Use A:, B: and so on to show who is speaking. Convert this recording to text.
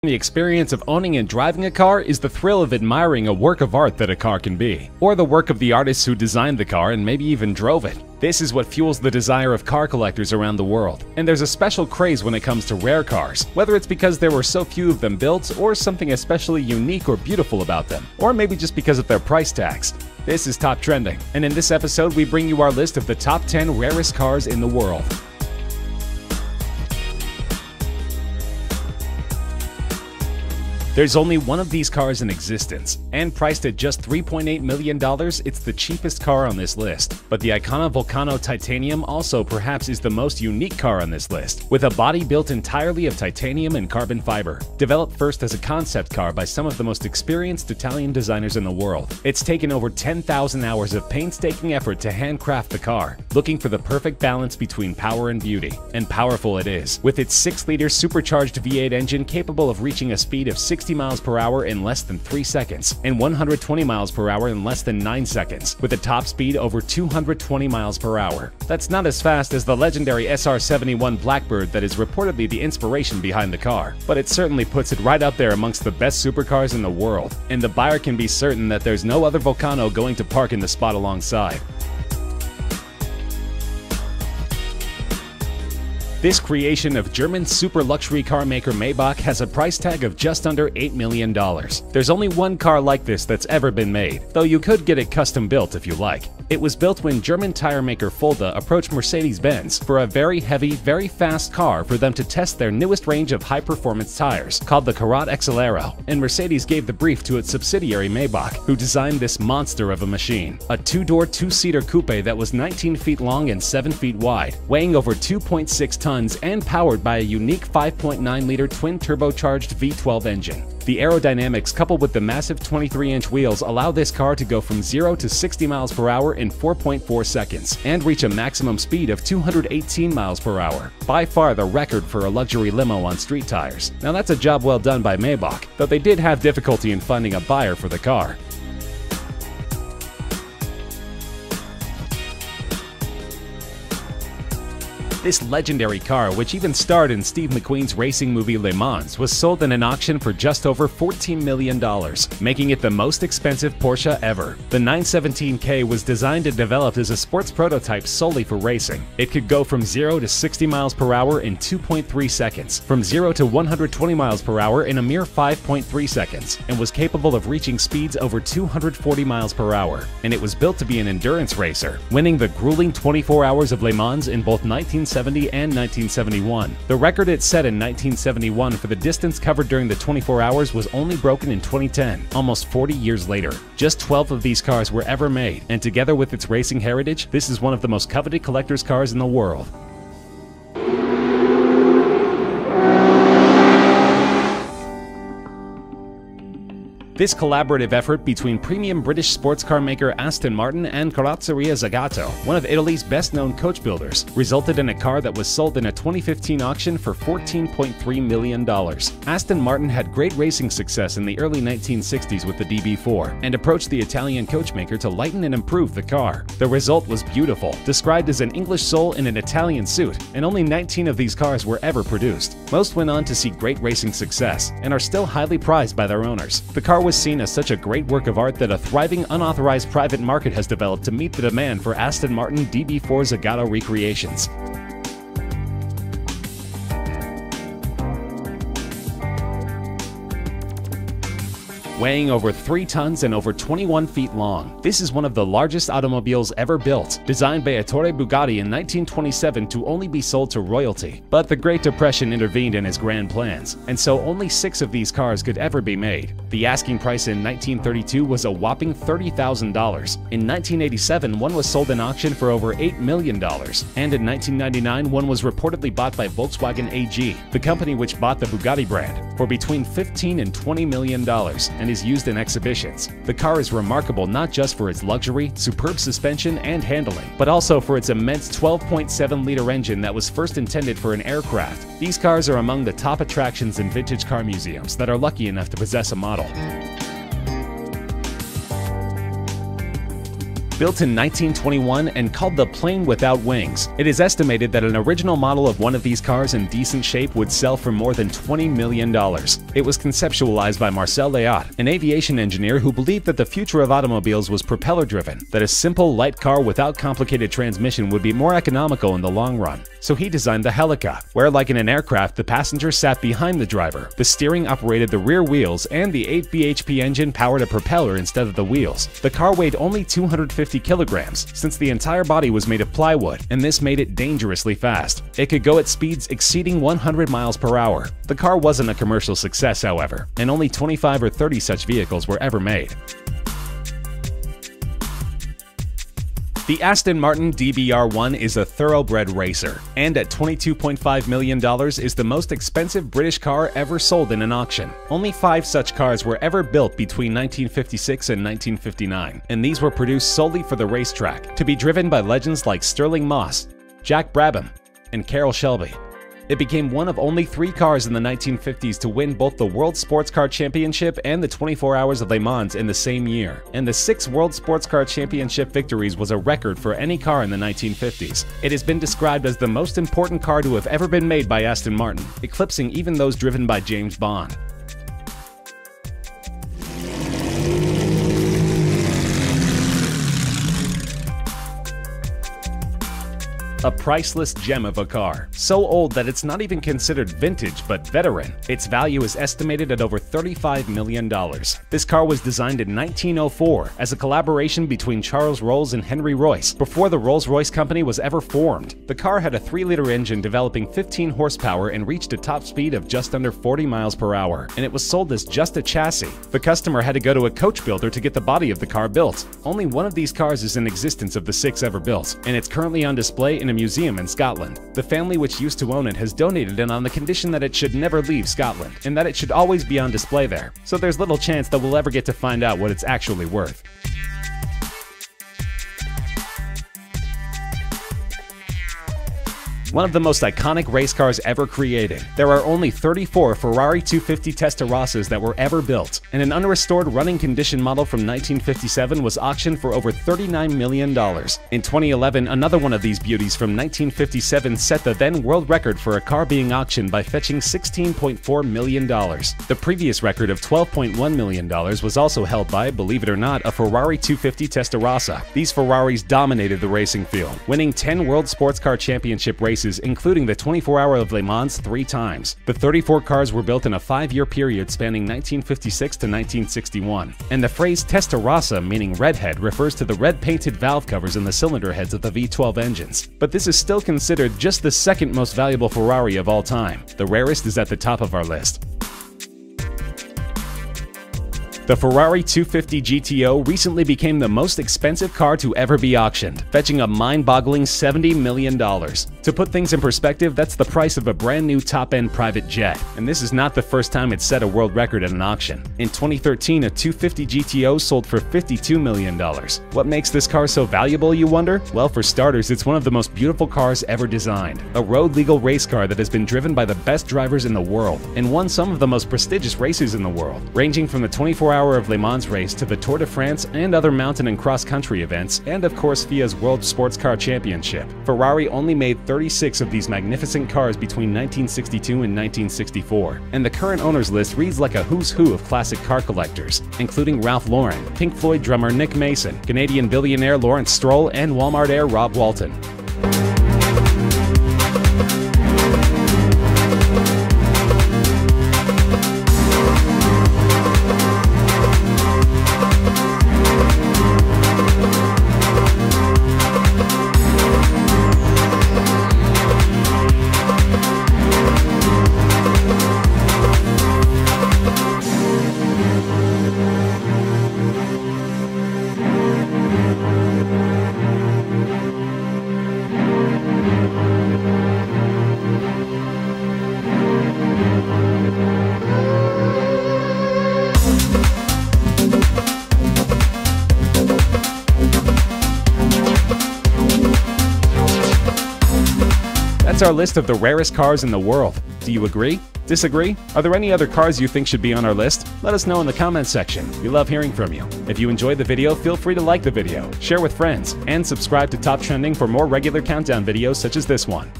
A: The experience of owning and driving a car is the thrill of admiring a work of art that a car can be, or the work of the artists who designed the car and maybe even drove it. This is what fuels the desire of car collectors around the world, and there's a special craze when it comes to rare cars, whether it's because there were so few of them built, or something especially unique or beautiful about them, or maybe just because of their price tags. This is Top Trending, and in this episode we bring you our list of the top 10 rarest cars in the world. There's only one of these cars in existence, and priced at just $3.8 million, it's the cheapest car on this list. But the Icona Volcano Titanium also perhaps is the most unique car on this list, with a body built entirely of titanium and carbon fiber. Developed first as a concept car by some of the most experienced Italian designers in the world, it's taken over 10,000 hours of painstaking effort to handcraft the car, looking for the perfect balance between power and beauty. And powerful it is, with its 6-liter supercharged V8 engine capable of reaching a speed of 60 miles per hour in less than 3 seconds, and 120 miles per hour in less than 9 seconds, with a top speed over 220 miles per hour. That's not as fast as the legendary SR-71 Blackbird that is reportedly the inspiration behind the car, but it certainly puts it right up there amongst the best supercars in the world, and the buyer can be certain that there's no other Volcano going to park in the spot alongside. This creation of German super luxury car maker Maybach has a price tag of just under $8 million. There's only one car like this that's ever been made, though you could get it custom built if you like. It was built when German tire maker Fulda approached Mercedes-Benz for a very heavy, very fast car for them to test their newest range of high-performance tires, called the Karat Accelero, and Mercedes gave the brief to its subsidiary Maybach, who designed this monster of a machine. A 2-door, 2-seater coupe that was 19 feet long and 7 feet wide, weighing over 2.6 tons and powered by a unique 5.9-liter twin-turbocharged V12 engine. The aerodynamics coupled with the massive 23-inch wheels allow this car to go from 0 to 60 miles per hour in 4.4 seconds and reach a maximum speed of 218 miles per hour, by far the record for a luxury limo on street tires. Now that's a job well done by Maybach, though they did have difficulty in finding a buyer for the car. This legendary car, which even starred in Steve McQueen's racing movie Le Mans, was sold in an auction for just over $14 million, making it the most expensive Porsche ever. The 917K was designed and developed as a sports prototype solely for racing. It could go from 0 to 60 miles per hour in 2.3 seconds, from 0 to 120 miles per hour in a mere 5.3 seconds, and was capable of reaching speeds over 240 miles per hour. And it was built to be an endurance racer, winning the grueling 24 hours of Le Mans in both 1970 and 1971. The record it set in 1971 for the distance covered during the 24 hours was only broken in 2010, almost 40 years later. Just 12 of these cars were ever made, and together with its racing heritage, this is one of the most coveted collector's cars in the world. This collaborative effort between premium British sports car maker Aston Martin and Carrozzeria Zagato, one of Italy's best-known coach builders, resulted in a car that was sold in a 2015 auction for $14.3 million. Aston Martin had great racing success in the early 1960s with the DB4, and approached the Italian coachmaker to lighten and improve the car. The result was beautiful, described as an English soul in an Italian suit, and only 19 of these cars were ever produced. Most went on to see great racing success, and are still highly prized by their owners. The car was seen as such a great work of art that a thriving unauthorized private market has developed to meet the demand for Aston Martin DB4 Zagato recreations. Weighing over 3 tons and over 21 feet long, this is one of the largest automobiles ever built, designed by Ettore Bugatti in 1927 to only be sold to royalty. But the Great Depression intervened in his grand plans, and so only 6 of these cars could ever be made. The asking price in 1932 was a whopping $30,000. In 1987, one was sold in auction for over $8 million, and in 1999, one was reportedly bought by Volkswagen AG, the company which bought the Bugatti brand, for between $15 and $20 million, and is used in exhibitions. The car is remarkable not just for its luxury, superb suspension, and handling, but also for its immense 12.7-liter engine that was first intended for an aircraft. These cars are among the top attractions in vintage car museums that are lucky enough to possess a model. Built in 1921 and called the Plane Without Wings, it is estimated that an original model of one of these cars in decent shape would sell for more than $20 million. It was conceptualized by Marcel Léot, an aviation engineer who believed that the future of automobiles was propeller-driven, that a simple, light car without complicated transmission would be more economical in the long run. So he designed the Helica, where like in an aircraft, the passenger sat behind the driver, the steering operated the rear wheels, and the 8 bhp engine powered a propeller instead of the wheels. The car weighed only 250 kilograms, since the entire body was made of plywood, and this made it dangerously fast. It could go at speeds exceeding 100 miles per hour. The car wasn't a commercial success, however, and only 25 or 30 such vehicles were ever made. The Aston Martin DBR1 is a thoroughbred racer, and at $22.5 million is the most expensive British car ever sold in an auction. Only 5 such cars were ever built between 1956 and 1959, and these were produced solely for the racetrack, to be driven by legends like Stirling Moss, Jack Brabham, and Carroll Shelby. It became one of only 3 cars in the 1950s to win both the World Sports Car Championship and the 24 Hours of Le Mans in the same year, and the 6 World Sports Car Championship victories was a record for any car in the 1950s. It has been described as the most important car to have ever been made by Aston Martin, eclipsing even those driven by James Bond. A priceless gem of a car, so old that it's not even considered vintage but veteran. Its value is estimated at over $35 million. This car was designed in 1904 as a collaboration between Charles Rolls and Henry Royce, before the Rolls-Royce company was ever formed. The car had a 3-liter engine developing 15 horsepower and reached a top speed of just under 40 miles per hour, and it was sold as just a chassis. The customer had to go to a coach builder to get the body of the car built. Only one of these cars is in existence of the 6 ever built, and it's currently on display in a museum in Scotland. The family which used to own it has donated it on the condition that it should never leave Scotland, and that it should always be on display there, so there's little chance that we'll ever get to find out what it's actually worth. One of the most iconic race cars ever created. There are only 34 Ferrari 250 Testarossas that were ever built, and an unrestored running condition model from 1957 was auctioned for over $39 million. In 2011, another one of these beauties from 1957 set the then world record for a car being auctioned by fetching $16.4 million. The previous record of $12.1 million was also held by, believe it or not, a Ferrari 250 Testarossa. These Ferraris dominated the racing field, winning 10 World Sports Car Championship races, including the 24 Hour of Le Mans 3 times. The 34 cars were built in a 5-year period spanning 1956 to 1961, and the phrase Testarossa, meaning redhead, refers to the red painted valve covers in the cylinder heads of the V12 engines. But this is still considered just the second most valuable Ferrari of all time. The rarest is at the top of our list. The Ferrari 250 GTO recently became the most expensive car to ever be auctioned, fetching a mind-boggling $70 million. To put things in perspective, that's the price of a brand new top-end private jet, and this is not the first time it set a world record at an auction. In 2013, a 250 GTO sold for $52 million. What makes this car so valuable, you wonder? Well, for starters, it's one of the most beautiful cars ever designed. A road-legal race car that has been driven by the best drivers in the world, and won some of the most prestigious races in the world, ranging from the 24 Hour of Le Mans race to the Tour de France and other mountain and cross-country events, and of course FIA's World Sports Car Championship. Ferrari only made 36 of these magnificent cars between 1962 and 1964, and the current owners list reads like a who's who of classic car collectors, including Ralph Lauren, Pink Floyd drummer Nick Mason, Canadian billionaire Lawrence Stroll, and Walmart heir Rob Walton. That's our list of the rarest cars in the world. Do you agree? Disagree? Are there any other cars you think should be on our list? Let us know in the comments section. We love hearing from you. If you enjoyed the video, feel free to like the video, share with friends, and subscribe to Top Trending for more regular countdown videos such as this one.